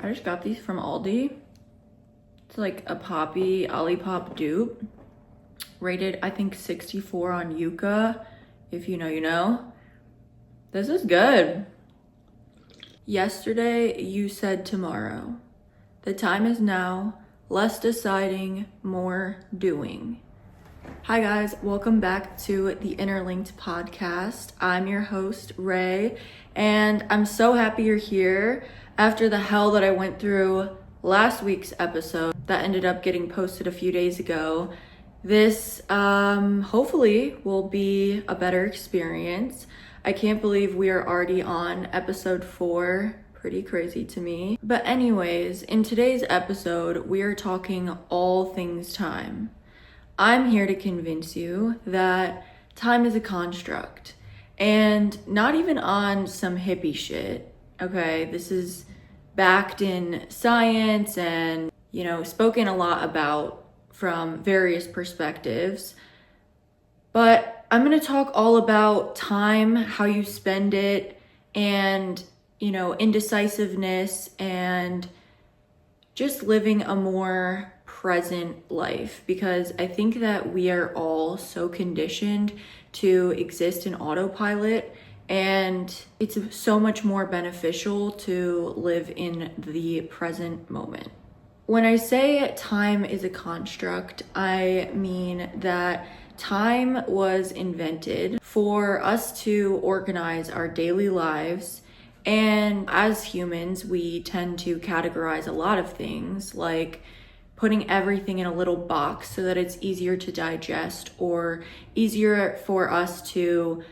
I just got these from Aldi. It's like a Poppy Olipop dupe. Rated, I think, 64 on Yuka. If you know, you know. This is good. Yesterday, you said tomorrow. The time is now. Less deciding, more doing. Hi guys, welcome back to the Interlinked Podcast. I'm your host, Ray, and I'm so happy you're here after the hell that I went through last week's episode that ended up getting posted a few days ago. This hopefully will be a better experience. I can't believe we are already on episode 4. Pretty crazy to me. But anyways, in today's episode, we are talking all things time. I'm here to convince you that time is a construct, and not even on some hippie shit, okay? This is backed in science and, spoken a lot about from various perspectives. But I'm gonna talk all about time, how you spend it, and, indecisiveness, and just living a more present life, because I think that we are all so conditioned to exist in autopilot, and it's so much more beneficial to live in the present moment. When I say time is a construct, I mean that time was invented for us to organize our daily lives. And as humans, we tend to categorize a lot of things, like putting everything in a little box so that it's easier to digest or easier for us to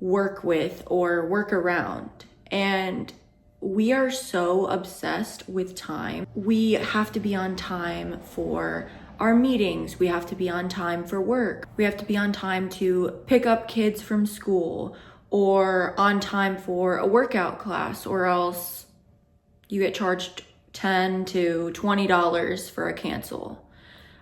work with or work around. And we are so obsessed with time. We have to be on time for our meetings. We have to be on time for work. We have to be on time to pick up kids from school, or on time for a workout class, or else you get charged $10 to $20 for a cancel,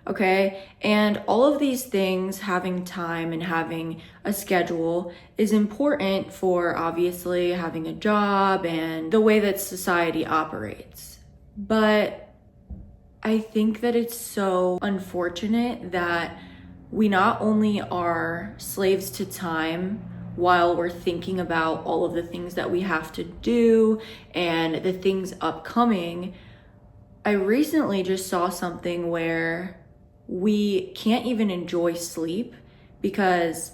okay? And all of these things, having time and having a schedule, is important for obviously having a job and the way that society operates. But I think that it's so unfortunate that we not only are slaves to time while we're thinking about all of the things that we have to do and the things upcoming. I recently just saw something where we can't even enjoy sleep because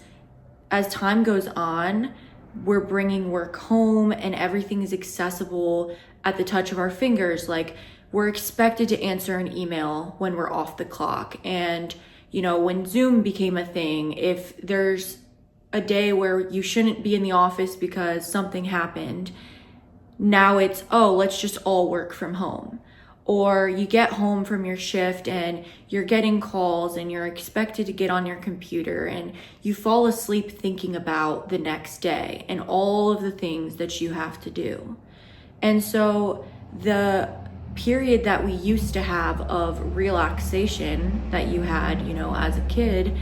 as time goes on, we're bringing work home and everything is accessible at the touch of our fingers. Like, we're expected to answer an email when we're off the clock. And, when Zoom became a thing, if there's a day where you shouldn't be in the office because something happened, now it's, let's just all work from home. Or you get home from your shift and you're getting calls and you're expected to get on your computer and you fall asleep thinking about the next day and all of the things that you have to do. And so the period that we used to have of relaxation that you had, as a kid,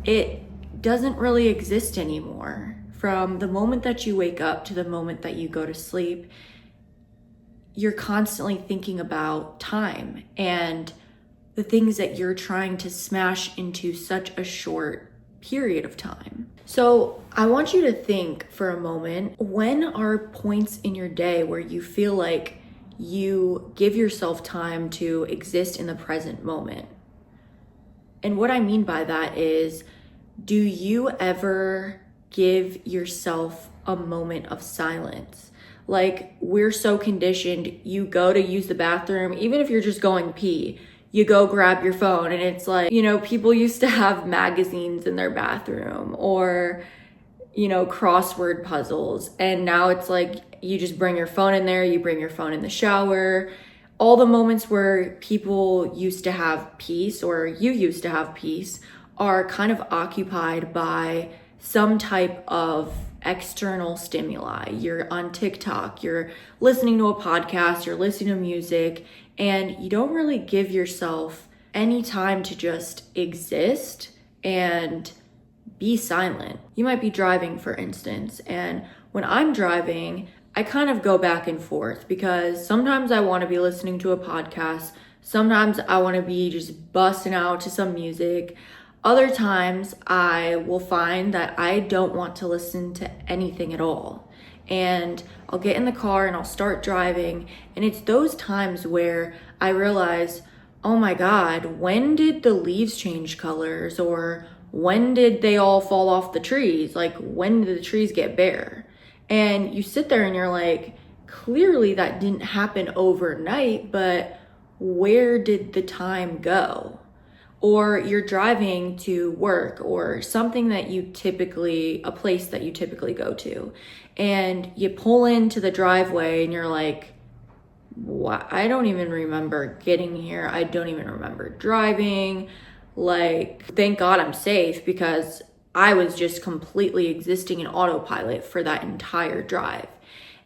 it doesn't really exist anymore. From the moment that you wake up to the moment that you go to sleep, you're constantly thinking about time and the things that you're trying to smash into such a short period of time. So I want you to think for a moment, when are points in your day where you feel like you give yourself time to exist in the present moment? And what I mean by that is, do you ever give yourself a moment of silence? Like, we're so conditioned, you go to use the bathroom, even if you're just going pee, you go grab your phone, and it's like, people used to have magazines in their bathroom, or, crossword puzzles. And now it's like, you just bring your phone in there, you bring your phone in the shower. All the moments where people used to have peace, or you used to have peace, are kind of occupied by some type of external stimuli. You're on TikTok, you're listening to a podcast, you're listening to music, and you don't really give yourself any time to just exist and be silent. You might be driving, for instance, and when I'm driving, I kind of go back and forth because sometimes I want to be listening to a podcast. Sometimes I want to be just busting out to some music. Other times I will find that I don't want to listen to anything at all. And I'll get in the car and I'll start driving. And it's those times where I realize, oh my God, when did the leaves change colors? Or when did they all fall off the trees? Like, when did the trees get bare? And you sit there and you're like, clearly that didn't happen overnight, but where did the time go? Or you're driving to work or something that a place that you typically go to, and you pull into the driveway and you're like, what? I don't even remember getting here. I don't even remember driving. Like, thank God I'm safe because I was just completely existing in autopilot for that entire drive.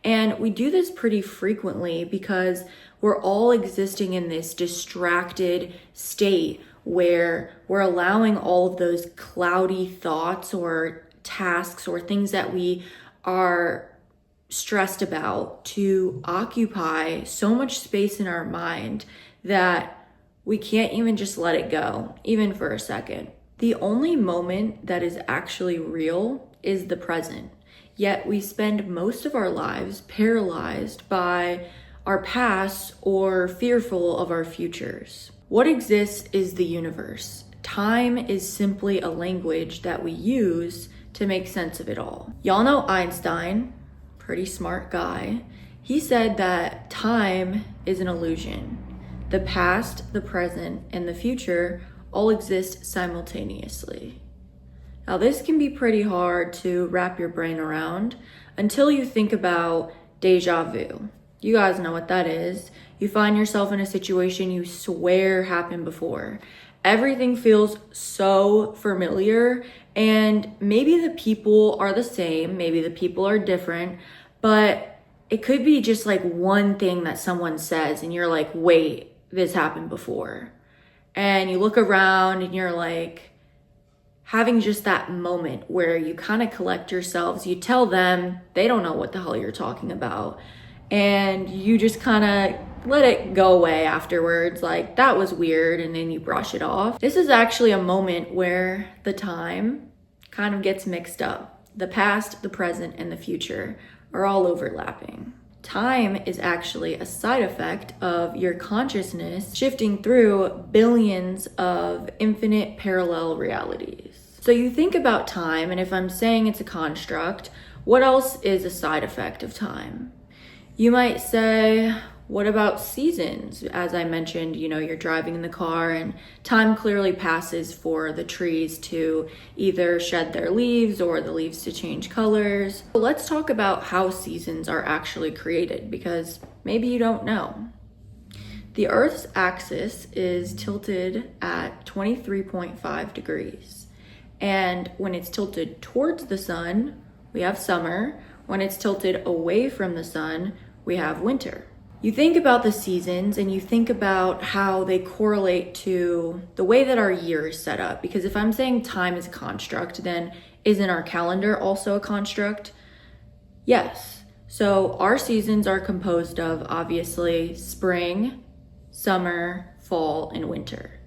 And we do this pretty frequently because we're all existing in this distracted state where we're allowing all of those cloudy thoughts or tasks or things that we are stressed about to occupy so much space in our mind that we can't even just let it go, even for a second. The only moment that is actually real is the present. Yet we spend most of our lives paralyzed by our past or fearful of our futures. What exists is the universe. Time is simply a language that we use to make sense of it all. Y'all know Einstein, pretty smart guy. He said that time is an illusion. The past, the present, and the future all exist simultaneously. Now, this can be pretty hard to wrap your brain around until you think about deja vu. You guys know what that is. You find yourself in a situation you swear happened before. Everything feels so familiar, and maybe the people are the same, maybe the people are different, but it could be just like one thing that someone says and you're like, wait, this happened before. And you look around and you're like having just that moment where you kind of collect yourselves. You tell them, they don't know what the hell you're talking about. And you just kind of let it go away afterwards. Like, that was weird. And then you brush it off. This is actually a moment where the time kind of gets mixed up. The past, the present, and the future are all overlapping. Time is actually a side effect of your consciousness shifting through billions of infinite parallel realities. So you think about time, and if I'm saying it's a construct, what else is a side effect of time? You might say, what about seasons? As I mentioned, you're driving in the car and time clearly passes for the trees to either shed their leaves or the leaves to change colors. Let's talk about how seasons are actually created, because maybe you don't know. The Earth's axis is tilted at 23.5 degrees. And when it's tilted towards the sun, we have summer. When it's tilted away from the sun, we have winter. You think about the seasons and you think about how they correlate to the way that our year is set up. Because if I'm saying time is a construct, then isn't our calendar also a construct? Yes. So our seasons are composed of, obviously, spring, summer, fall, and winter.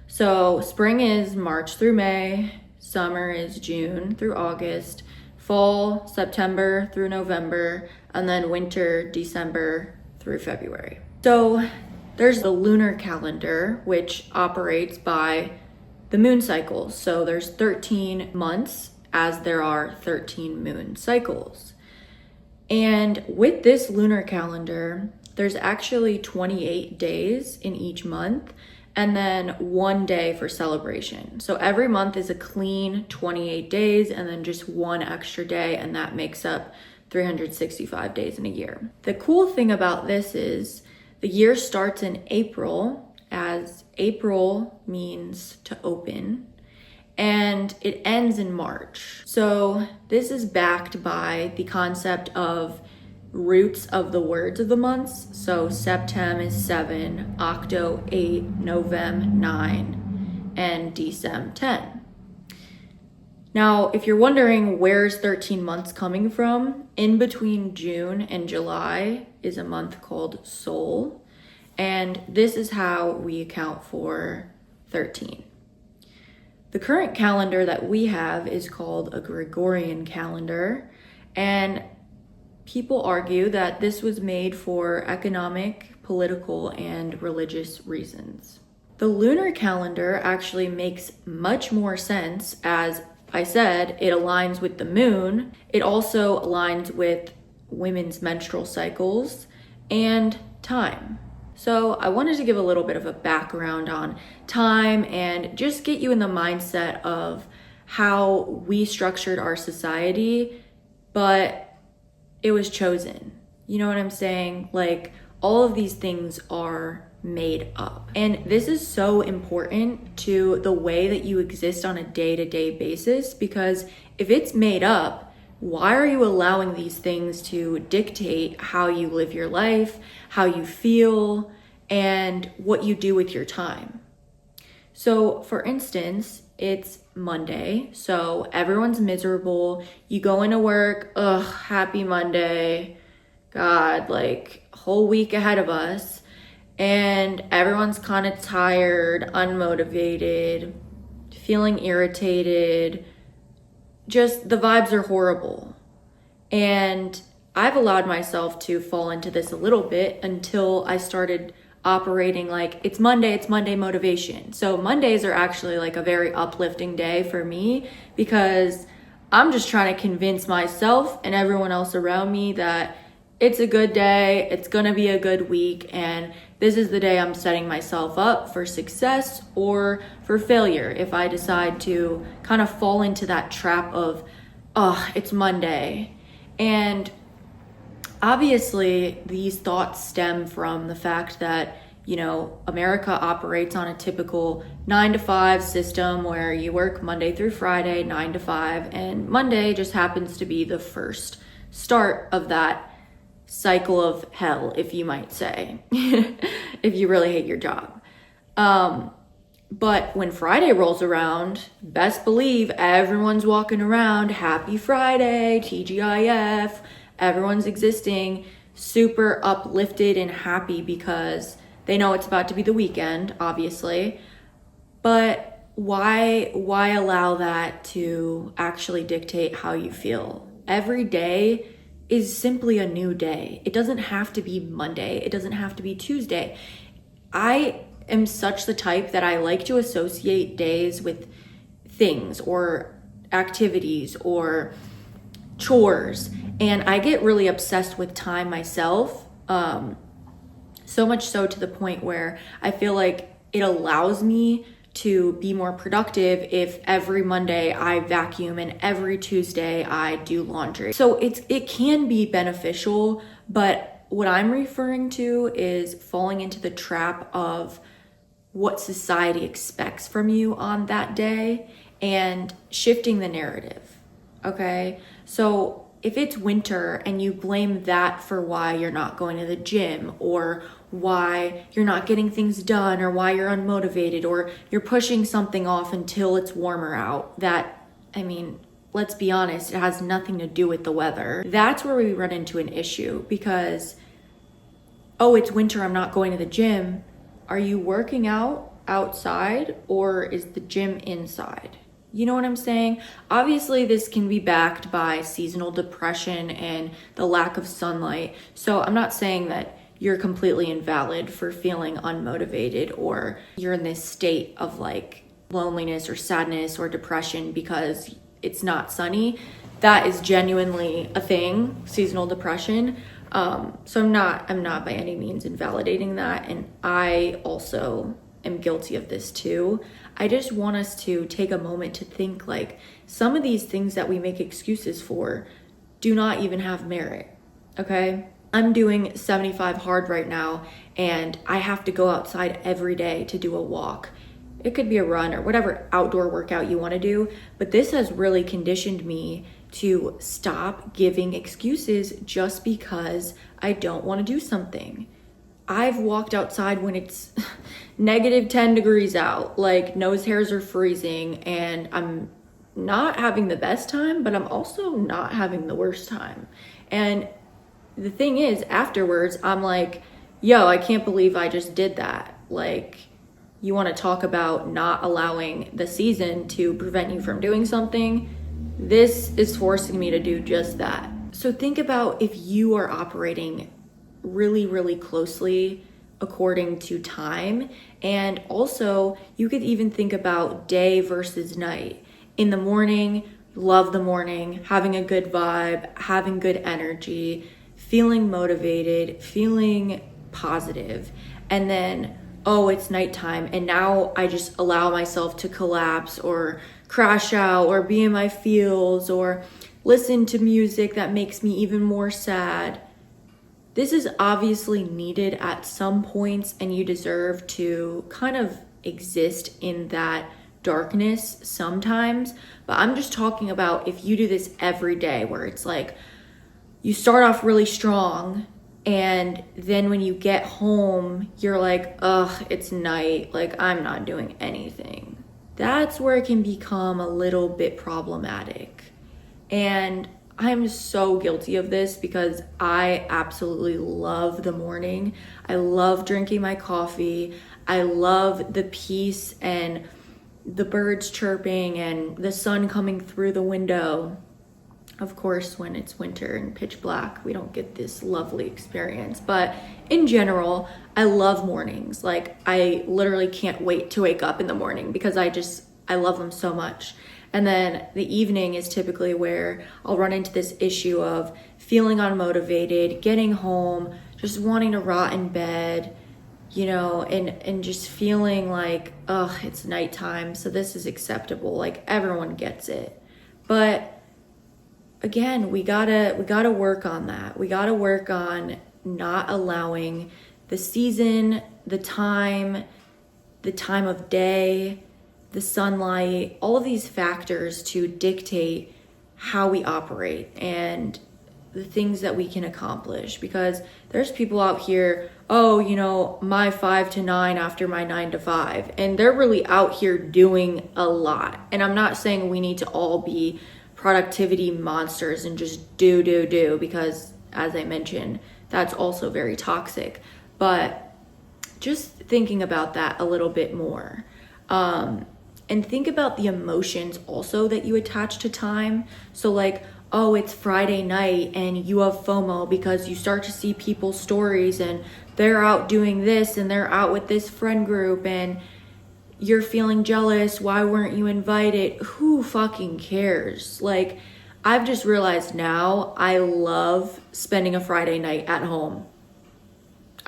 So spring is March through May, summer is June through August, fall, September through November, and then winter, December through February. So there's the lunar calendar, which operates by the moon cycles. So there's 13 months as there are 13 moon cycles. And with this lunar calendar, there's actually 28 days in each month and then 1 day for celebration. So every month is a clean 28 days and then just one extra day, and that makes up 365 days in a year. The cool thing about this is the year starts in April, as April means to open, and it ends in March. So this is backed by the concept of roots of the words of the months. So Septem is 7, Octo 8, Novem 9, and Decem 10. Now, if you're wondering where's 13 months coming from, in between June and July is a month called Soul, and this is how we account for 13. The current calendar that we have is called a Gregorian calendar, and people argue that this was made for economic, political, and religious reasons. The lunar calendar actually makes much more sense. As I said, it aligns with the moon. It also aligns with women's menstrual cycles and time. So I wanted to give a little bit of a background on time and just get you in the mindset of how we structured our society, but it was chosen. You know what I'm saying? Like, all of these things are made up. And this is so important to the way that you exist on a day-to-day basis, because if it's made up, why are you allowing these things to dictate how you live your life, how you feel, and what you do with your time? So for instance, it's Monday, so everyone's miserable. You go into work, happy Monday. God, like, whole week ahead of us. And everyone's kind of tired, unmotivated, feeling irritated. Just the vibes are horrible. And I've allowed myself to fall into this a little bit until I started operating like it's Monday motivation. So Mondays are actually like a very uplifting day for me, because I'm just trying to convince myself and everyone else around me that it's a good day, it's gonna be a good week, and this is the day I'm setting myself up for success or for failure if I decide to kind of fall into that trap of, it's Monday. And obviously these thoughts stem from the fact that, you know, America operates on a typical 9-to-5 system where you work Monday through Friday, 9 to 5, and Monday just happens to be the first start of that cycle of hell, if you might say, if you really hate your job. But when Friday rolls around, best believe everyone's walking around, happy Friday, TGIF, everyone's existing super uplifted and happy because they know it's about to be the weekend, obviously. But why allow that to actually dictate how you feel? Every day is simply a new day. It doesn't have to be Monday. It doesn't have to be Tuesday. I am such the type that I like to associate days with things or activities or chores. And I get really obsessed with time myself. So much so to the point where I feel like it allows me to be more productive if every Monday I vacuum and every Tuesday I do laundry. So it can be beneficial, but what I'm referring to is falling into the trap of what society expects from you on that day and shifting the narrative, okay? So if it's winter and you blame that for why you're not going to the gym or why you're not getting things done or why you're unmotivated or you're pushing something off until it's warmer out, let's be honest, it has nothing to do with the weather. That's where we run into an issue because, it's winter, I'm not going to the gym. Are you working out outside or is the gym inside? You know what I'm saying? Obviously, this can be backed by seasonal depression and the lack of sunlight. So I'm not saying that you're completely invalid for feeling unmotivated or you're in this state of like loneliness or sadness or depression because it's not sunny. That is genuinely a thing, seasonal depression. So I'm not by any means invalidating that. And I also am guilty of this too. I just want us to take a moment to think like some of these things that we make excuses for do not even have merit, okay? I'm doing 75 hard right now and I have to go outside every day to do a walk. It could be a run or whatever outdoor workout you want to do, but this has really conditioned me to stop giving excuses just because I don't want to do something. I've walked outside when it's negative 10 degrees out, like nose hairs are freezing and I'm not having the best time, but I'm also not having the worst time. And the thing is, afterwards, I'm like, yo, I can't believe I just did that. Like, you want to talk about not allowing the season to prevent you from doing something? This is forcing me to do just that. So think about if you are operating really, really closely according to time. And also, you could even think about day versus night. In the morning, love the morning, having a good vibe, having good energy, feeling motivated, feeling positive. And then, oh, it's nighttime, and now I just allow myself to collapse or crash out or be in my feels or listen to music that makes me even more sad. This is obviously needed at some points, and you deserve to kind of exist in that darkness sometimes. But I'm just talking about if you do this every day, where it's like you start off really strong, and then when you get home, you're like, ugh, it's night, like I'm not doing anything. That's where it can become a little bit problematic. And I'm so guilty of this because I absolutely love the morning. I love drinking my coffee. I love the peace and the birds chirping and the sun coming through the window. Of course, when it's winter and pitch black, we don't get this lovely experience. But in general, I love mornings. Like, I literally can't wait to wake up in the morning because I love them so much. And then the evening is typically where I'll run into this issue of feeling unmotivated, getting home, just wanting to rot in bed, and just feeling like, ugh, it's nighttime, so this is acceptable. Like, everyone gets it. But again, we gotta work on that. We gotta work on not allowing the season, the time of day, the sunlight, all of these factors to dictate how we operate and the things that we can accomplish. Because there's people out here, my 5 to 9 after my 9 to 5, and they're really out here doing a lot. And I'm not saying we need to all be productivity monsters and just do, because as I mentioned, that's also very toxic. But just thinking about that a little bit more. And think about the emotions also that you attach to time. So like, oh, it's Friday night and you have FOMO because you start to see people's stories and they're out doing this and they're out with this friend group and you're feeling jealous. Why weren't you invited? Who fucking cares? Like, I've just realized now I love spending a Friday night at home.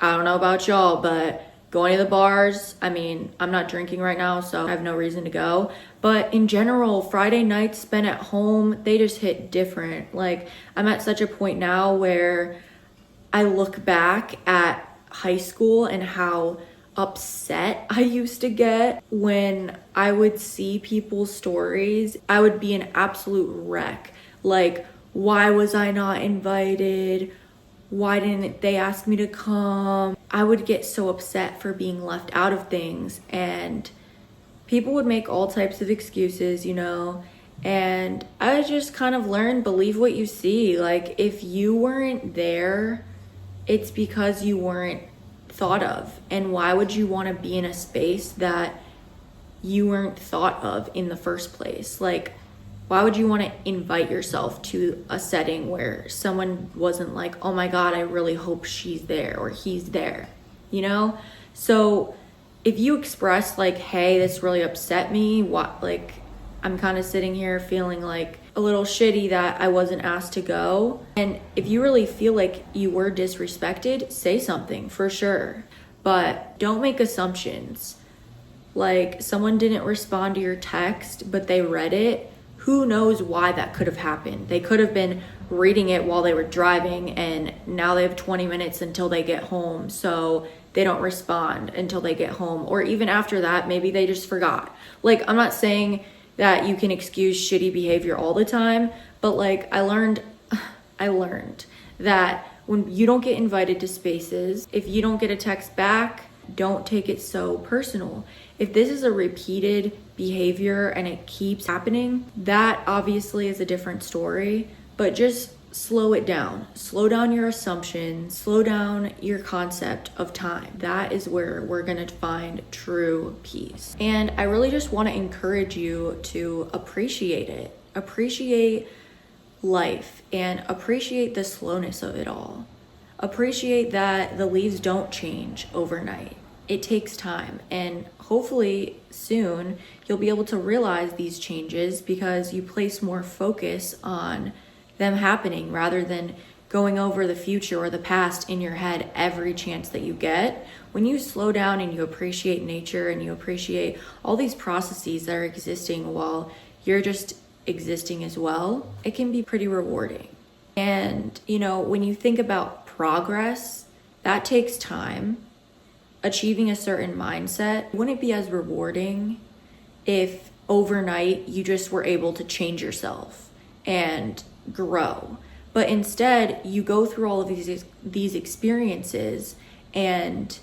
I don't know about y'all, but going to the bars, I mean, I'm not drinking right now, so I have no reason to go. But in general, Friday nights spent at home, they just hit different. Like, I'm at such a point now where I look back at high school and how upset I used to get when I would see people's stories. I would be an absolute wreck. Like, why was I not invited? Why didn't they ask me to come? I would get so upset for being left out of things, and people would make all types of excuses, and I just kind of learned, believe what you see. Like, if you weren't there, it's because you weren't thought of. And why would you want to be in a space that you weren't thought of in the first place? Like, why would you want to invite yourself to a setting where someone wasn't like, oh my God, I really hope she's there or he's there, So if you express like, hey, this really upset me, I'm kind of sitting here feeling like a little shitty that I wasn't asked to go. And if you really feel like you were disrespected, say something for sure. But don't make assumptions. Like, someone didn't respond to your text, but they read it. Who knows why that could have happened? They could have been reading it while they were driving, and now they have 20 minutes until they get home, so they don't respond until they get home. Or even after that, maybe they just forgot. Like, I'm not saying that you can excuse shitty behavior all the time, but like, I learned that when you don't get invited to spaces, if you don't get a text back, don't take it so personal. If this is a repeated behavior and it keeps happening, that obviously is a different story, but just slow it down. Slow down your assumptions, slow down your concept of time. That is where we're going to find true peace. And I really just want to encourage you to appreciate it. Appreciate life and appreciate the slowness of it all. Appreciate that the leaves don't change overnight. It takes time, and hopefully soon you'll be able to realize these changes because you place more focus on them happening rather than going over the future or the past in your head every chance that you get. When you slow down and you appreciate nature and you appreciate all these processes that are existing while you're just existing as well, it can be pretty rewarding. And when you think about progress, that takes time. Achieving a certain mindset wouldn't be as rewarding if overnight you just were able to change yourself and grow. But instead, you go through all of these experiences and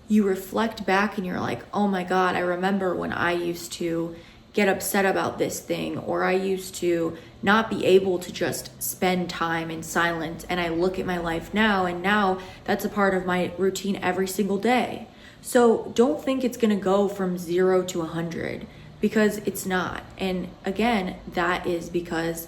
you reflect back and you're like, oh my God, I remember when I used to get upset about this thing, or I used to not be able to just spend time in silence, and I look at my life now, and now that's a part of my routine every single day. So don't think it's gonna go from 0 to 100, because it's not. And again, that is because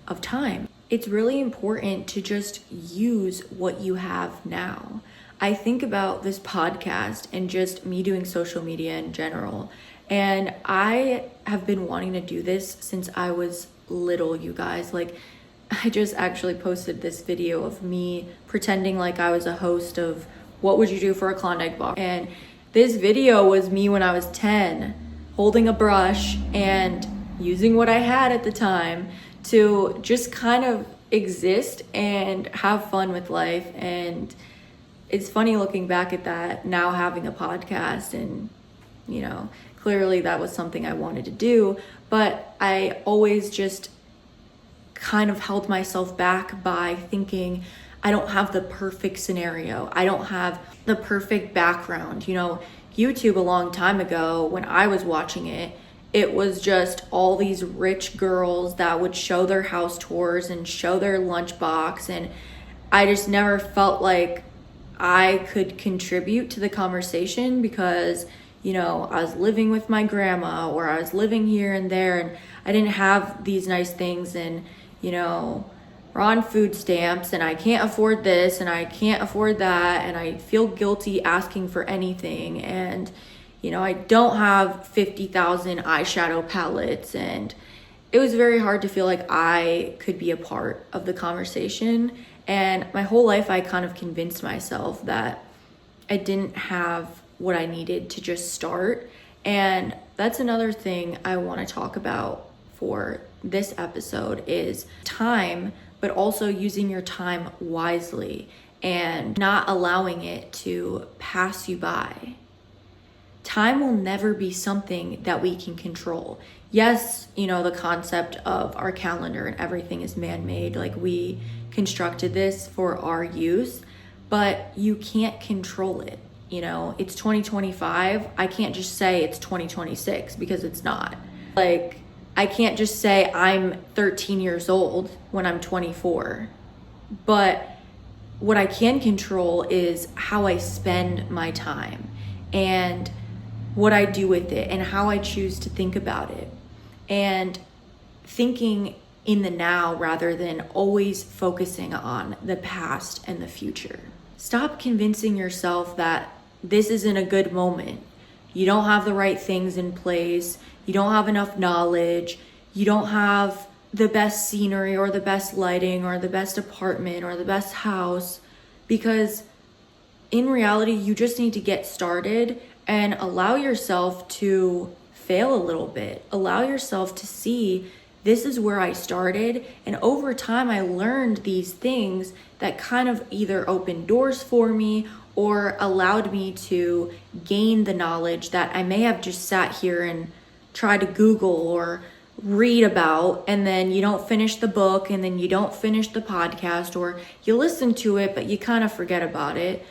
of time. It's really important to just use what you have now. I think about this podcast and just me doing social media in general. And I have been wanting to do this since I was little, you guys. Like, I just actually posted this video of me pretending like I was a host of What Would You Do for a Klondike Bar? And this video was me when I was 10, holding a brush and using what I had at the time to just kind of exist and have fun with life. And it's funny looking back at that now, having a podcast, and clearly that was something I wanted to do, but I always just kind of held myself back by thinking I don't have the perfect scenario. I don't have the perfect background. YouTube a long time ago, when I was watching it, it was just all these rich girls that would show their house tours and show their lunchbox, and I just never felt like I could contribute to the conversation because I was living with my grandma, or I was living here and there, and I didn't have these nice things, and we're on food stamps, and I can't afford this and I can't afford that, and I feel guilty asking for anything, and I don't have 50,000 eyeshadow palettes, and it was very hard to feel like I could be a part of the conversation. And my whole life I kind of convinced myself that I didn't have what I needed to just start. And that's another thing I want to talk about for this episode is time, but also using your time wisely and not allowing it to pass you by. Time will never be something that we can control. Yes, the concept of our calendar and everything is man-made, like we constructed this for our use, but you can't control it. It's 2025. I can't just say it's 2026 because it's not. Like, I can't just say I'm 13 years old when I'm 24. But what I can control is how I spend my time and what I do with it and how I choose to think about it. And thinking in the now rather than always focusing on the past and the future. Stop convincing yourself that this isn't a good moment. You don't have the right things in place. You don't have enough knowledge. You don't have the best scenery or the best lighting or the best apartment or the best house, because in reality, you just need to get started and allow yourself to fail a little bit. Allow yourself to see, this is where I started, and over time I learned these things that kind of either opened doors for me or allowed me to gain the knowledge that I may have just sat here and tried to Google or read about, and then you don't finish the book, and then you don't finish the podcast, or you listen to it but you kind of forget about it.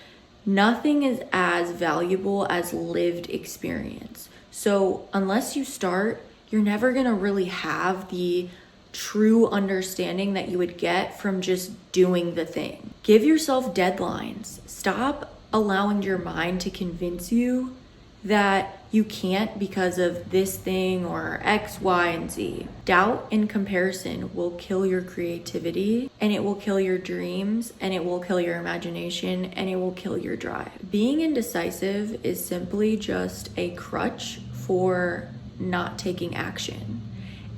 Nothing is as valuable as lived experience. So unless you start, you're never going to really have the true understanding that you would get from just doing the thing. Give yourself deadlines. Stop allowing your mind to convince you that you can't because of this thing or X, Y, and Z. Doubt and comparison will kill your creativity, and it will kill your dreams, and it will kill your imagination, and it will kill your drive. Being indecisive is simply just a crutch for not taking action.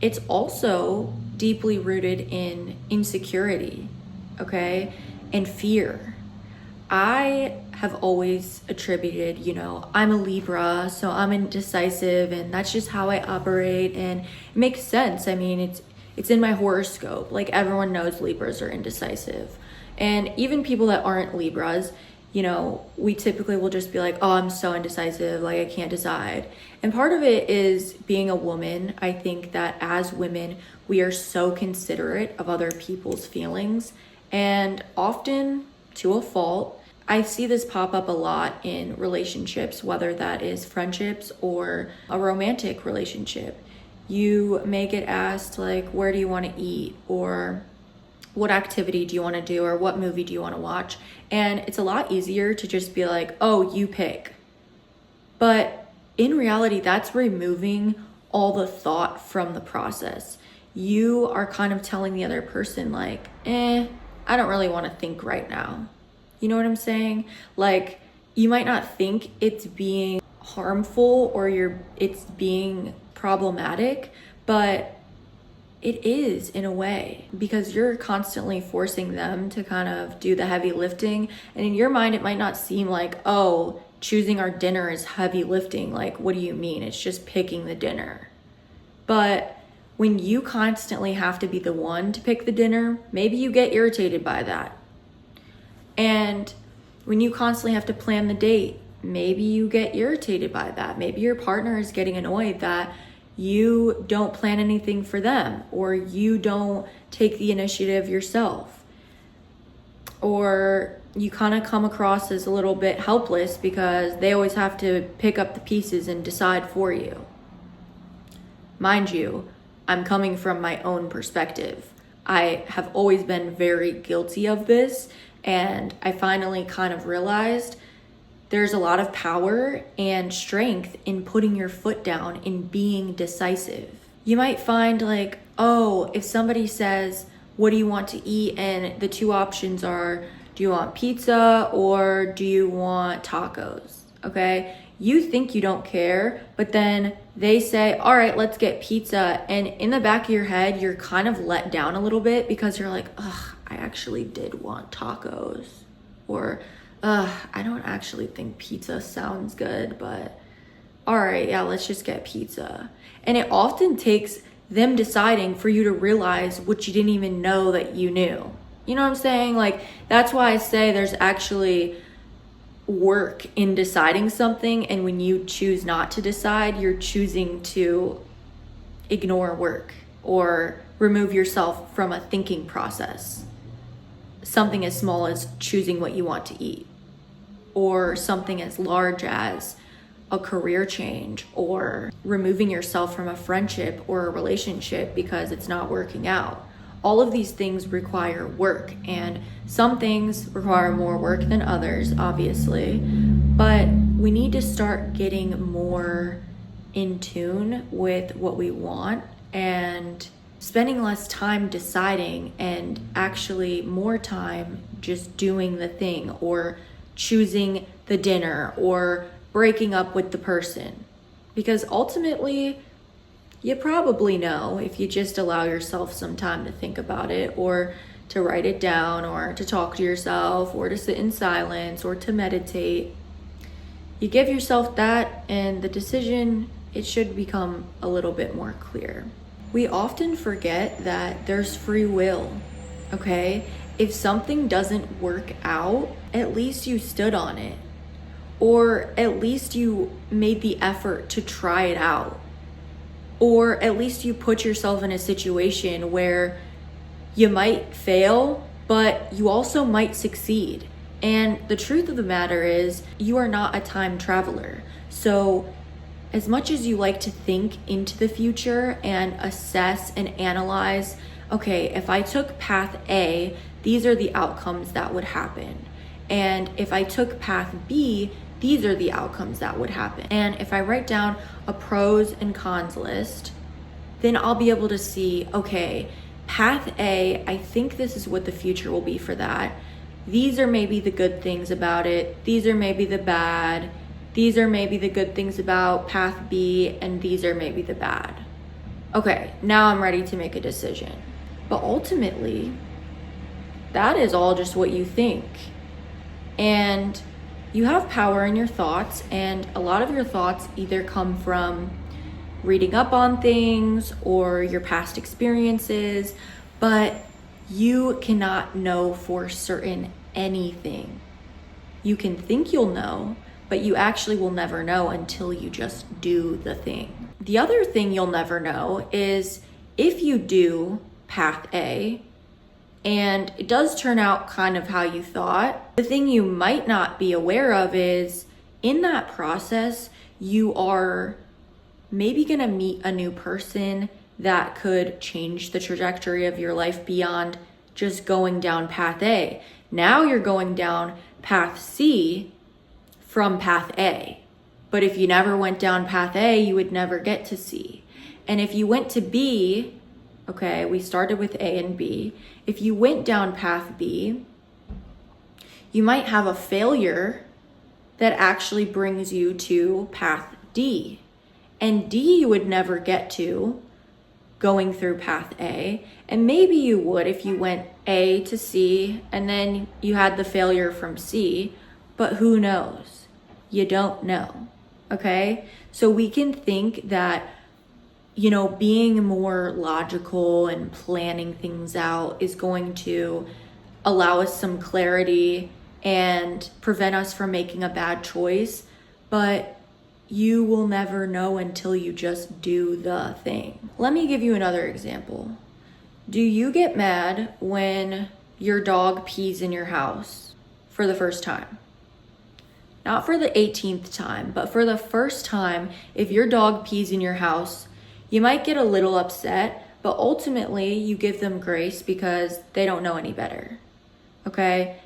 It's also deeply rooted in insecurity, okay, and fear. I have always attributed, I'm a Libra, so I'm indecisive, and that's just how I operate, and it makes sense. I mean, it's in my horoscope. Like, everyone knows Libras are indecisive. And even people that aren't Libras, we typically will just be like, oh, I'm so indecisive, like I can't decide. And part of it is being a woman. I think that as women, we are so considerate of other people's feelings, and often to a fault. I see this pop up a lot in relationships, whether that is friendships or a romantic relationship. You may get asked, like, where do you want to eat? Or what activity do you want to do? Or what movie do you want to watch? And it's a lot easier to just be like, oh, you pick. But in reality, that's removing all the thought from the process. You are kind of telling the other person, like, I don't really want to think right now. You know what I'm saying? Like, you might not think it's being harmful or it's being problematic, but it is in a way, because you're constantly forcing them to kind of do the heavy lifting. And in your mind, it might not seem like, oh, choosing our dinner is heavy lifting. Like, what do you mean? It's just picking the dinner. But when you constantly have to be the one to pick the dinner, maybe you get irritated by that. And when you constantly have to plan the date, maybe you get irritated by that. Maybe your partner is getting annoyed that you don't plan anything for them, or you don't take the initiative yourself, or you kind of come across as a little bit helpless because they always have to pick up the pieces and decide for you. Mind you, I'm coming from my own perspective. I have always been very guilty of this, and I finally kind of realized there's a lot of power and strength in putting your foot down and being decisive. You might find, like, oh, if somebody says, what do you want to eat? And the two options are, do you want pizza or do you want tacos? Okay. You think you don't care, but then they say, all right, let's get pizza. And in the back of your head, you're kind of let down a little bit because you're like, ugh, I actually did want tacos. Or, I don't actually think pizza sounds good, but all right, yeah, let's just get pizza. And it often takes them deciding for you to realize what you didn't even know that you knew. You know what I'm saying? Like, that's why I say there's actually work in deciding something, and when you choose not to decide, you're choosing to ignore work or remove yourself from a thinking process. Something as small as choosing what you want to eat, or something as large as a career change, or removing yourself from a friendship or a relationship because it's not working out. All of these things require work, and some things require more work than others, obviously, but we need to start getting more in tune with what we want and spending less time deciding and actually more time just doing the thing, or choosing the dinner, or breaking up with the person. Because ultimately, you probably know if you just allow yourself some time to think about it, or to write it down, or to talk to yourself, or to sit in silence, or to meditate. You give yourself that, and the decision, it should become a little bit more clear. We often forget that there's free will, okay? If something doesn't work out, at least you stood on it, or at least you made the effort to try it out. Or at least you put yourself in a situation where you might fail, but you also might succeed. And the truth of the matter is, you are not a time traveler. So as much as you like to think into the future and assess and analyze, okay, if I took path A, these are the outcomes that would happen. And if I took path B, these are the outcomes that would happen. And if I write down a pros and cons list, then I'll be able to see, okay, path A, I think this is what the future will be for that. These are maybe the good things about it. These are maybe the bad. These are maybe the good things about path B, and these are maybe the bad. Okay, now I'm ready to make a decision. But ultimately, that is all just what you think. And you have power in your thoughts, and a lot of your thoughts either come from reading up on things or your past experiences, but you cannot know for certain anything. You can think you'll know, but you actually will never know until you just do the thing. The other thing you'll never know is if you do path A and it does turn out kind of how you thought, the thing you might not be aware of is in that process, you are maybe gonna meet a new person that could change the trajectory of your life beyond just going down path A. Now you're going down path C from path A. But if you never went down path A, you would never get to C. And if you went to B, okay, we started with A and B. If you went down path B, you might have a failure that actually brings you to path D. And D you would never get to going through path A. And maybe you would if you went A to C and then you had the failure from C, but who knows? You don't know, okay? So we can think that, you know, being more logical and planning things out is going to allow us some clarity and prevent us from making a bad choice, but you will never know until you just do the thing. Let me give you another example. Do you get mad when your dog pees in your house for the first time? Not for the 18th time, but for the first time, if your dog pees in your house, you might get a little upset, but ultimately you give them grace because they don't know any better, okay?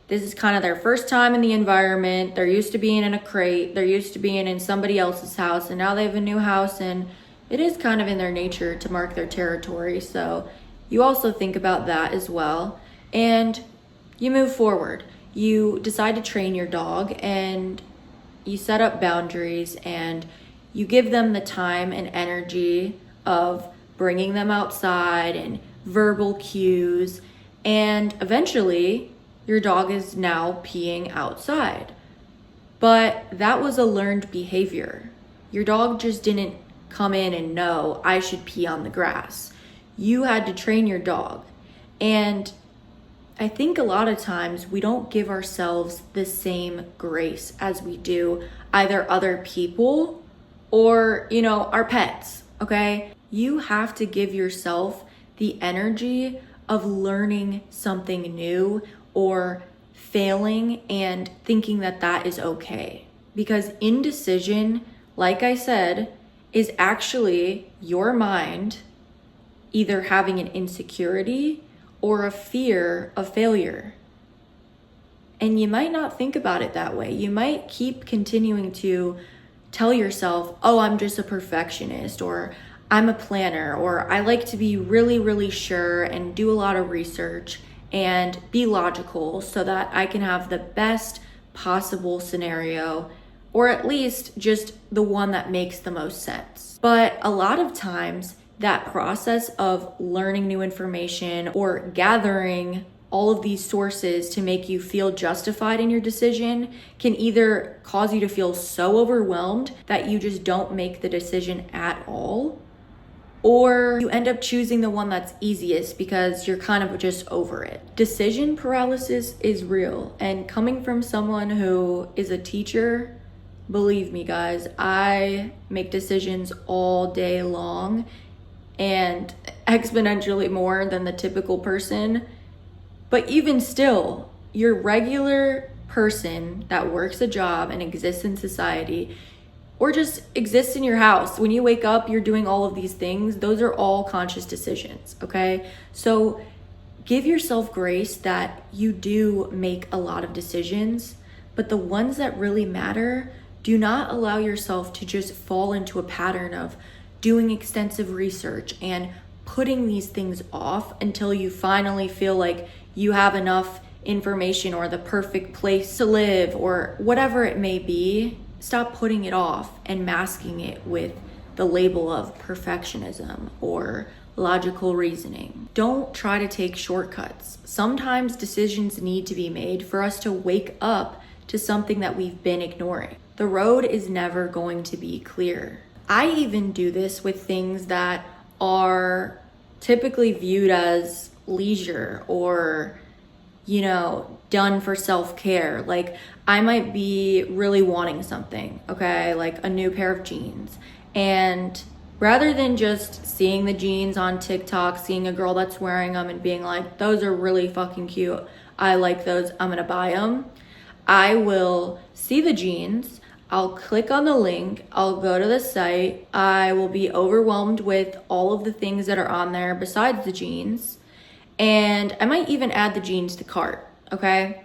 This is kind of their first time in the environment. They're used to being in a crate. They're used to being in somebody else's house, and now they have a new house, and it is kind of in their nature to mark their territory. So you also think about that as well, and you move forward. You decide to train your dog, and you set up boundaries, and you give them the time and energy of bringing them outside and verbal cues, and eventually your dog is now peeing outside. But that was a learned behavior. Your dog just didn't come in and know, I should pee on the grass. You had to train your dog. And I think a lot of times we don't give ourselves the same grace as we do either other people or, you know, our pets, okay? You have to give yourself the energy of learning something new or failing and thinking that that is okay. Because indecision, like I said, is actually your mind either having an insecurity or a fear of failure. And you might not think about it that way. You might keep continuing to tell yourself, oh, I'm just a perfectionist, or I'm a planner, or I like to be really, really sure and do a lot of research and be logical so that I can have the best possible scenario, or at least just the one that makes the most sense. But a lot of times that process of learning new information or gathering all of these sources to make you feel justified in your decision can either cause you to feel so overwhelmed that you just don't make the decision at all, or you end up choosing the one that's easiest because you're kind of just over it. Decision paralysis is real, and coming from someone who is a teacher, believe me guys, I make decisions all day long and exponentially more than the typical person. But even still, your regular person that works a job and exists in society, or just exists in your house. When you wake up, you're doing all of these things. Those are all conscious decisions, okay? So give yourself grace that you do make a lot of decisions, but the ones that really matter, do not allow yourself to just fall into a pattern of doing extensive research and putting these things off until you finally feel like you have enough information or the perfect place to live or whatever it may be. Stop putting it off and masking it with the label of perfectionism or logical reasoning. Don't try to take shortcuts. Sometimes decisions need to be made for us to wake up to something that we've been ignoring. The road is never going to be clear. I even do this with things that are typically viewed as leisure or, done for self-care. Like I might be really wanting something, okay? Like a new pair of jeans. And rather than just seeing the jeans on TikTok, seeing a girl that's wearing them and being like, those are really fucking cute, I like those, I'm gonna buy them, I will see the jeans, I'll click on the link, I'll go to the site, I will be overwhelmed with all of the things that are on there besides the jeans, and I might even add the jeans to cart, okay?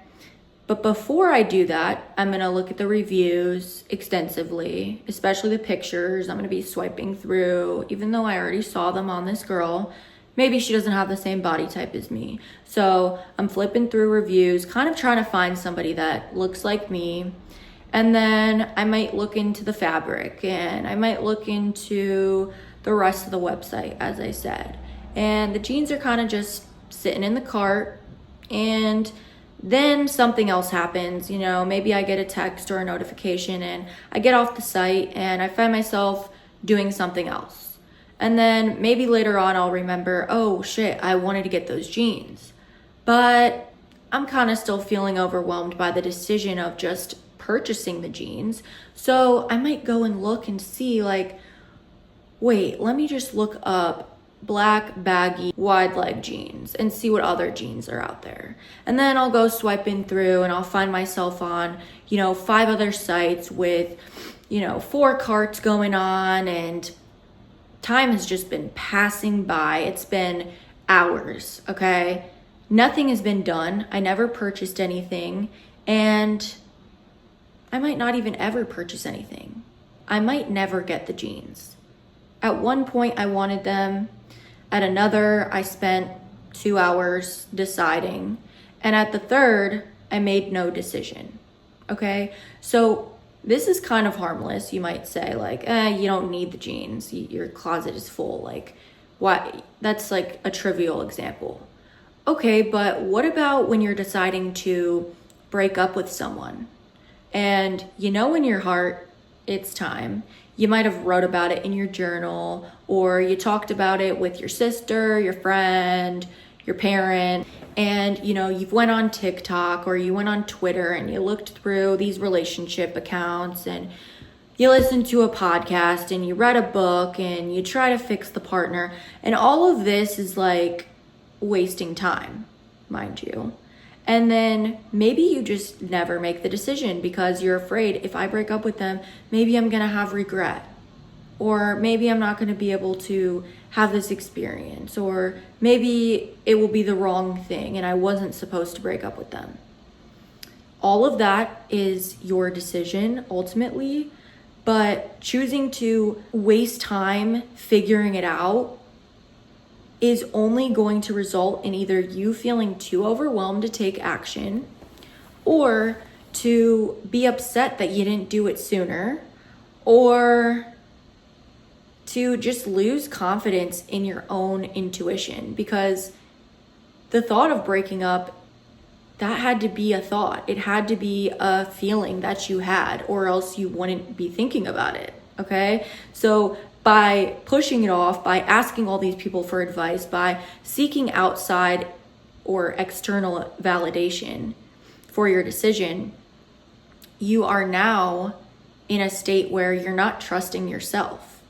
But before I do that, I'm gonna look at the reviews extensively, especially the pictures. I'm gonna be swiping through, even though I already saw them on this girl. Maybe she doesn't have the same body type as me. So I'm flipping through reviews, kind of trying to find somebody that looks like me. And then I might look into the fabric and I might look into the rest of the website, as I said. And the jeans are kind of just sitting in the cart, and then something else happens. Maybe I get a text or a notification and I get off the site and I find myself doing something else. And then maybe later on I'll remember, oh shit, I wanted to get those jeans. But I'm kind of still feeling overwhelmed by the decision of just purchasing the jeans. So I might go and look and see like, wait, let me just look up black baggy wide leg jeans and see what other jeans are out there. And then I'll go swiping through and I'll find myself on, 5 other sites with, 4 carts going on, and time has just been passing by. It's been hours, okay? Nothing has been done. I never purchased anything, and I might not even ever purchase anything. I might never get the jeans. At one point I wanted them. At another, I spent 2 hours deciding. And at the third, I made no decision. Okay? So this is kind of harmless. You might say like, you don't need the jeans. Your closet is full. Like, why? That's like a trivial example. Okay, but what about when you're deciding to break up with someone? And in your heart, it's time. You might have wrote about it in your journal, or you talked about it with your sister, your friend, your parent, and you've went on TikTok or you went on Twitter and you looked through these relationship accounts and you listened to a podcast and you read a book and you try to fix the partner, and all of this is like wasting time, mind you. And then maybe you just never make the decision because you're afraid, if I break up with them, maybe I'm gonna have regret. Or maybe I'm not gonna be able to have this experience. Or maybe it will be the wrong thing and I wasn't supposed to break up with them. All of that is your decision ultimately, but choosing to waste time figuring it out is only going to result in either you feeling too overwhelmed to take action, or to be upset that you didn't do it sooner, or to just lose confidence in your own intuition. Because the thought of breaking up, that had to be a thought. It had to be a feeling that you had, or else you wouldn't be thinking about it, okay? So by pushing it off, by asking all these people for advice, by seeking outside or external validation for your decision, you are now in a state where you're not trusting yourself.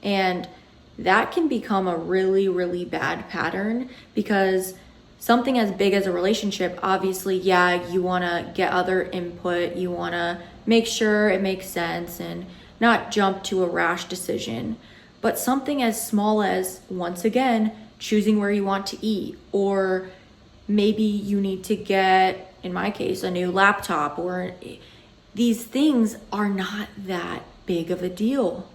And that can become a really, really bad pattern, because something as big as a relationship, obviously, yeah, you want to get other input. You want to make sure it makes sense and not jump to a rash decision. But something as small as, once again, choosing where you want to eat, or maybe you need to get, in my case, a new laptop, or these things are not that big of a deal.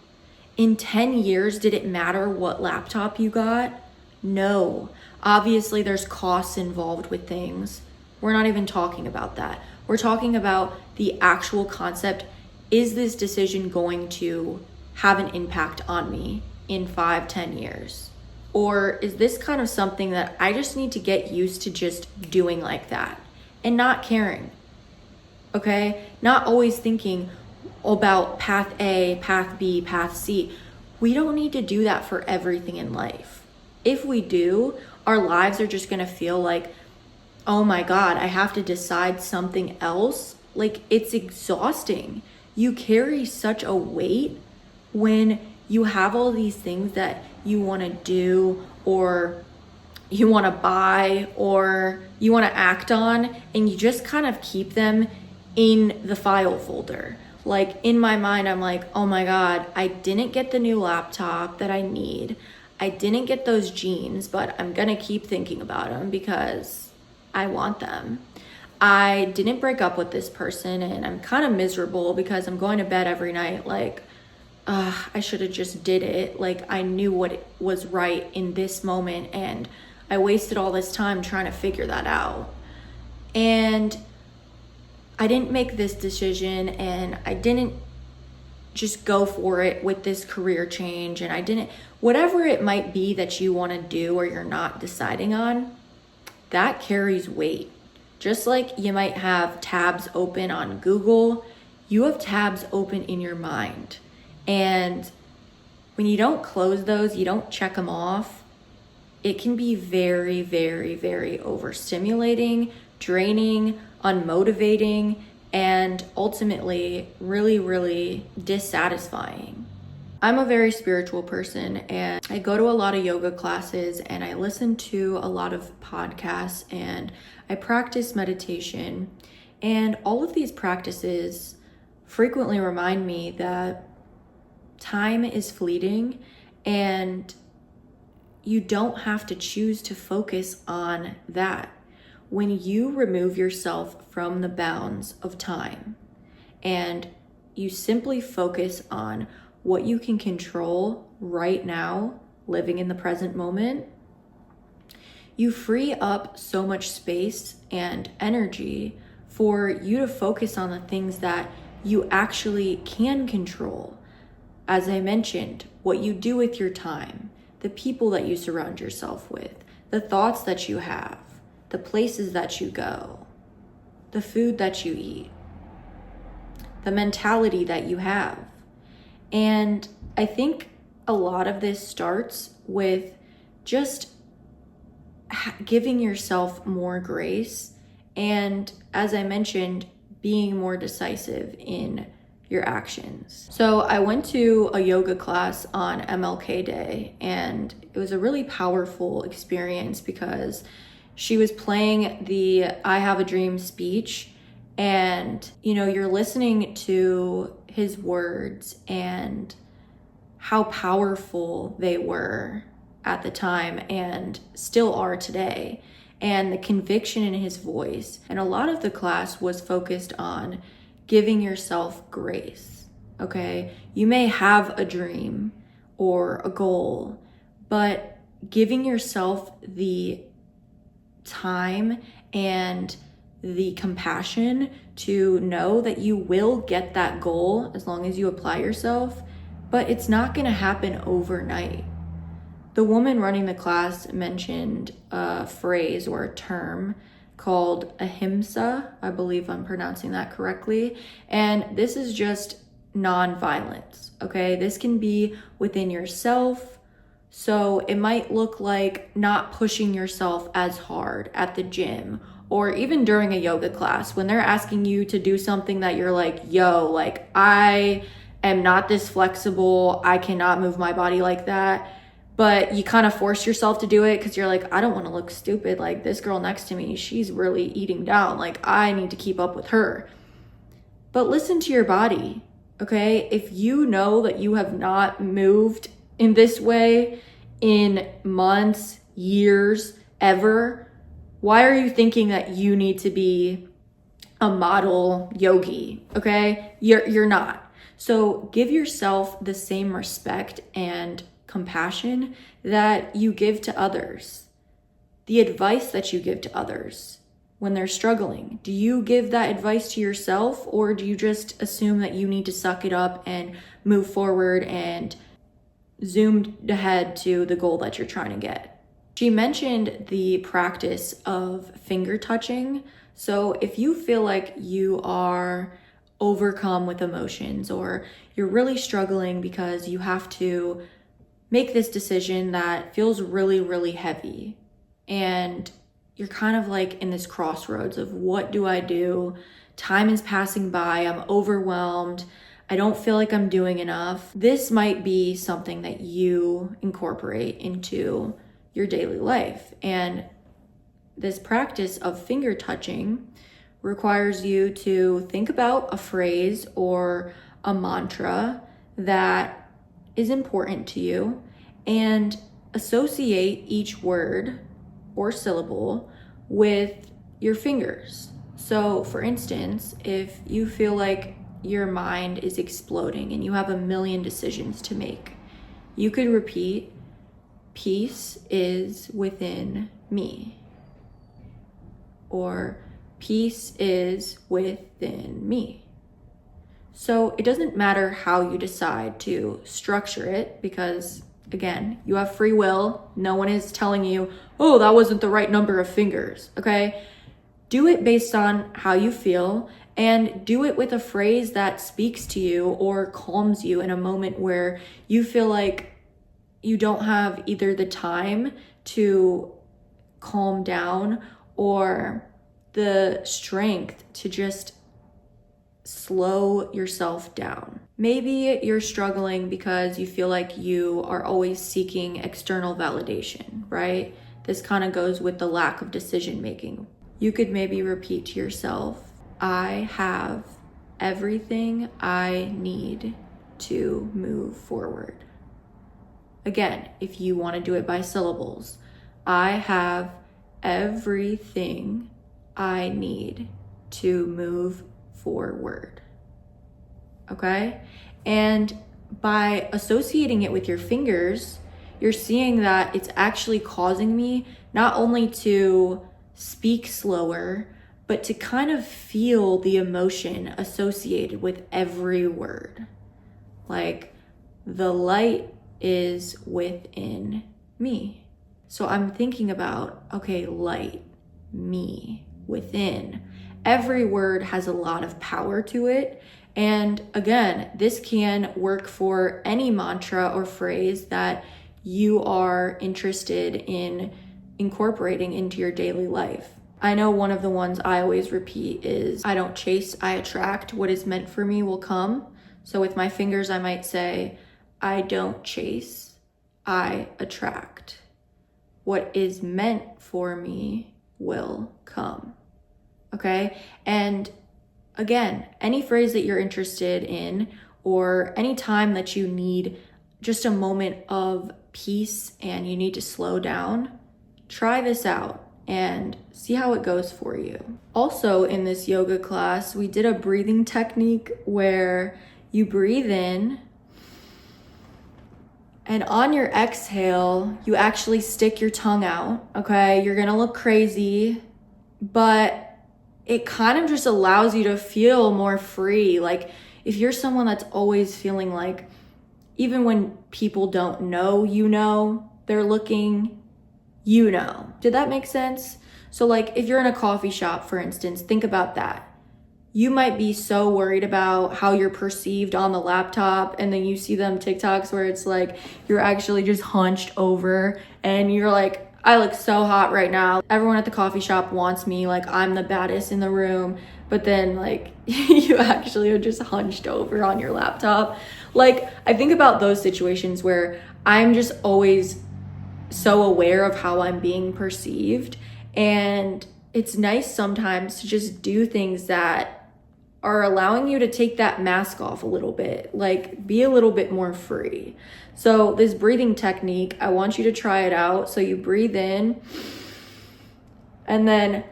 In 10 years, did it matter what laptop you got? No. Obviously, there's costs involved with things. We're not even talking about that. We're talking about the actual concept. Is this decision going to have an impact on me in 5-10 years? Or is this kind of something that I just need to get used to just doing like that and not caring? Okay? Not always thinking about path A, path B, path C. We don't need to do that for everything in life. If we do, our lives are just gonna feel like, oh my God, I have to decide something else. Like, it's exhausting. You carry such a weight when you have all these things that you wanna do, or you wanna buy, or you wanna act on, and you just kind of keep them in the file folder. Like, in my mind, I'm like, oh my God, I didn't get the new laptop that I need. I didn't get those jeans, but I'm gonna keep thinking about them because I want them. I didn't break up with this person and I'm kind of miserable because I'm going to bed every night like, I should have just did it. Like, I knew what was right in this moment and I wasted all this time trying to figure that out. And I didn't make this decision and I didn't just go for it with this career change, and I didn't, whatever it might be that you want to do or you're not deciding on, that carries weight. Just like you might have tabs open on Google, you have tabs open in your mind. And when you don't close those, you don't check them off, it can be very, very, very overstimulating, draining, unmotivating, and ultimately really, really dissatisfying. I'm a very spiritual person and I go to a lot of yoga classes and I listen to a lot of podcasts and I practice meditation. And all of these practices frequently remind me that time is fleeting and you don't have to choose to focus on that. When you remove yourself from the bounds of time and you simply focus on what you can control right now, living in the present moment, you free up so much space and energy for you to focus on the things that you actually can control. As I mentioned, what you do with your time, the people that you surround yourself with, the thoughts that you have, the places that you go, the food that you eat, the mentality that you have. And I think a lot of this starts with just giving yourself more grace and, as I mentioned, being more decisive in your actions. So I went to a yoga class on MLK Day and it was a really powerful experience because she was playing the I Have a Dream speech and, you know, you're listening to his words and how powerful they were at the time and still are today, and the conviction in his voice. And a lot of the class was focused on giving yourself grace, okay? You may have a dream or a goal, but giving yourself the time and the compassion to know that you will get that goal as long as you apply yourself, but it's not going to happen overnight. The woman running the class mentioned a phrase or a term called ahimsa. I believe I'm pronouncing that correctly. And this is just non-violence, okay? This can be within yourself. So it might look like not pushing yourself as hard at the gym or even during a yoga class when they're asking you to do something that you're like, yo, like I am not this flexible. I cannot move my body like that. but you kind of force yourself to do it because you're like, I don't want to look stupid. Like, this girl next to me, she's really eating down. Like, I need to keep up with her. But listen to your body, okay? If you know that you have not moved in this way in months, years, ever, why are you thinking that you need to be a model yogi, okay? You're not. So give yourself the same respect and compassion that you give to others. The advice that you give to others when they're struggling. Do you give that advice to yourself, or do you just assume that you need to suck it up and move forward and zoom ahead to the goal that you're trying to get? She mentioned the practice of finger touching. So if you feel like you are overcome with emotions, or you're really struggling because you have to make this decision that feels really, really heavy, and you're kind of like in this crossroads of what do I do? Time is passing by, I'm overwhelmed, I don't feel like I'm doing enough. This might be something that you incorporate into your daily life. And this practice of finger touching requires you to think about a phrase or a mantra that is important to you and associate each word or syllable with your fingers. So for instance, if you feel like your mind is exploding and you have a million decisions to make, you could repeat, peace is within me, or peace is within me. So it doesn't matter how you decide to structure it, because again, you have free will. No one is telling you, oh, that wasn't the right number of fingers, okay? Do it based on how you feel, and do it with a phrase that speaks to you or calms you in a moment where you feel like you don't have either the time to calm down or the strength to just slow yourself down. Maybe you're struggling because you feel like you are always seeking external validation, right? This kind of goes with the lack of decision making. You could maybe repeat to yourself, I have everything I need to move forward. Again, if you want to do it by syllables, I have everything I need to move forward. Okay? And by associating it with your fingers, you're seeing that it's actually causing me not only to speak slower, but to kind of feel the emotion associated with every word. Like, the light is within me. So I'm thinking about, okay, light, me, within. Every word has a lot of power to it. And again, this can work for any mantra or phrase that you are interested in incorporating into your daily life. I know one of the ones I always repeat is, I don't chase, I attract. What is meant for me will come. So with my fingers, I might say, I don't chase, I attract. What is meant for me will come. Okay? And again, any phrase that you're interested in, or any time that you need just a moment of peace and you need to slow down, try this out and see how it goes for you. Also, in this yoga class, we did a breathing technique where you breathe in, and on your exhale, you actually stick your tongue out, okay? You're gonna look crazy, but it kind of just allows you to feel more free. Like, if you're someone that's always feeling like, even when people don't know, you know, they're looking, you know. Did that make sense? So like, if you're in a coffee shop, for instance, think about that. You might be so worried about how you're perceived on the laptop, and then you see them TikToks where it's like, you're actually just hunched over and you're like, I look so hot right now. Everyone at the coffee shop wants me, like I'm the baddest in the room. but then like you actually are just hunched over on your laptop. Like, I think about those situations where I'm just always so aware of how I'm being perceived, and it's nice sometimes to just do things that are allowing you to take that mask off a little bit, like be a little bit more free. So this breathing technique, I want you to try it out. So you breathe in and then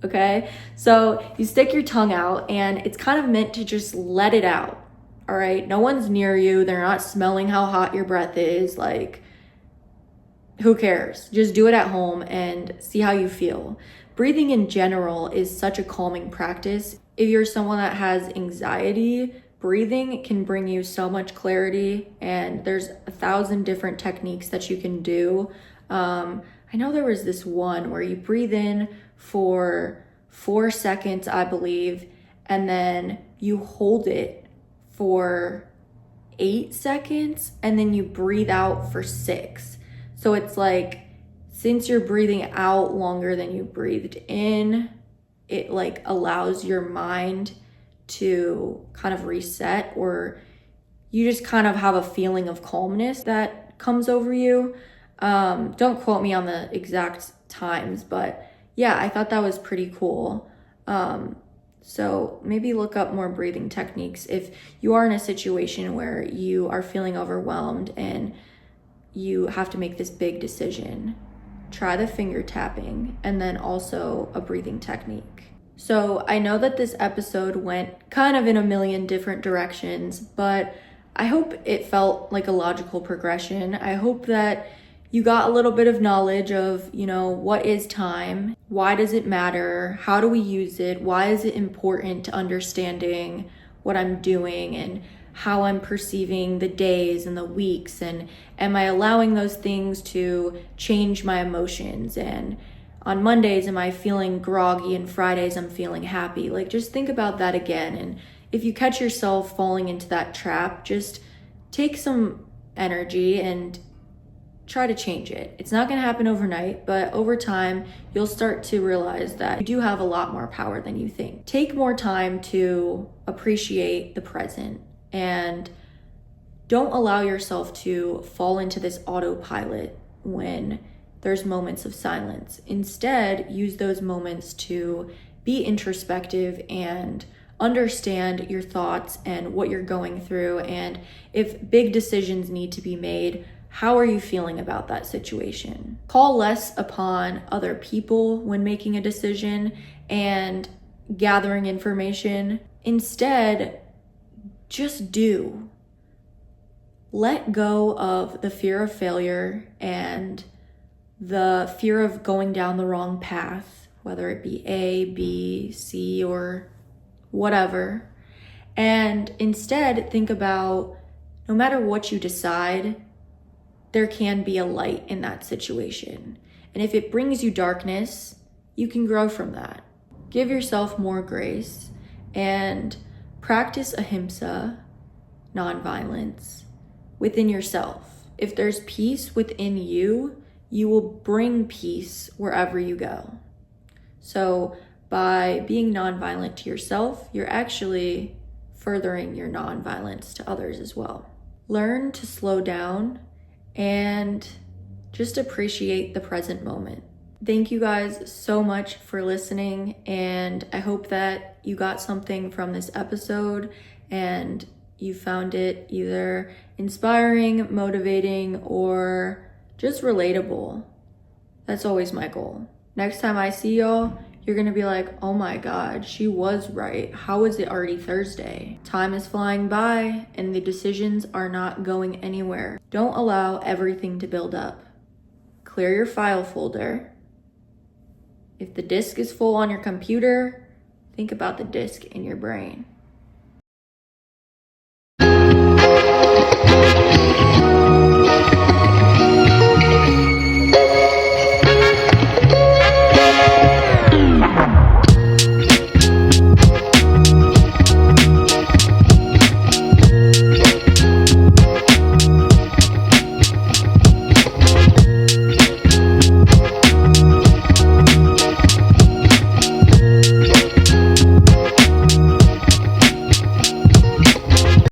okay, so you stick your tongue out, and it's kind of meant to just let it out. All right, no one's near you, they're not smelling how hot your breath is. Like, who cares? Just do it at home and see how you feel. Breathing in general is such a calming practice. If you're someone that has anxiety, breathing can bring you so much clarity, and there's 1,000 different techniques that you can do. I know there was this one where you breathe in for 4 seconds, I believe, and then you hold it for 8 seconds, and then you breathe out for 6. So it's like, since you're breathing out longer than you breathed in, it like allows your mind to kind of reset, or you just kind of have a feeling of calmness that comes over you. Don't quote me on the exact times, but yeah, I thought that was pretty cool. So maybe look up more breathing techniques if you are in a situation where you are feeling overwhelmed and you have to make this big decision. Try the finger tapping and then also a breathing technique. So I know that this episode went kind of in a million different directions, but I hope it felt like a logical progression. I hope that you got a little bit of knowledge of, what is time? Why does it matter? How do we use it? Why is it important to understanding what I'm doing and how I'm perceiving the days and the weeks? And am I allowing those things to change my emotions? And on Mondays, am I feeling groggy, and Fridays I'm feeling happy? Like, just think about that again. And if you catch yourself falling into that trap, just take some energy and try to change it. It's not going to happen overnight, but over time, you'll start to realize that you do have a lot more power than you think. Take more time to appreciate the present, and don't allow yourself to fall into this autopilot when there's moments of silence. Instead, use those moments to be introspective and understand your thoughts and what you're going through. And if big decisions need to be made, how are you feeling about that situation? Call less upon other people when making a decision and gathering information. Instead, just do. Let go of the fear of failure and the fear of going down the wrong path, whether it be A, B, C, or whatever. And instead, think about, no matter what you decide, there can be a light in that situation. And if it brings you darkness, you can grow from that. Give yourself more grace and practice ahimsa, nonviolence, within yourself. If there's peace within you, you will bring peace wherever you go. So by being nonviolent to yourself, you're actually furthering your nonviolence to others as well. Learn to slow down and just appreciate the present moment. Thank you guys so much for listening, and I hope that you got something from this episode and you found it either inspiring, motivating, or just relatable. That's always my goal. Next time I see y'all, you're gonna be like, oh my God, she was right. How is it already Thursday? Time is flying by and the decisions are not going anywhere. Don't allow everything to build up. Clear your file folder. If the disk is full on your computer, think about the disk in your brain.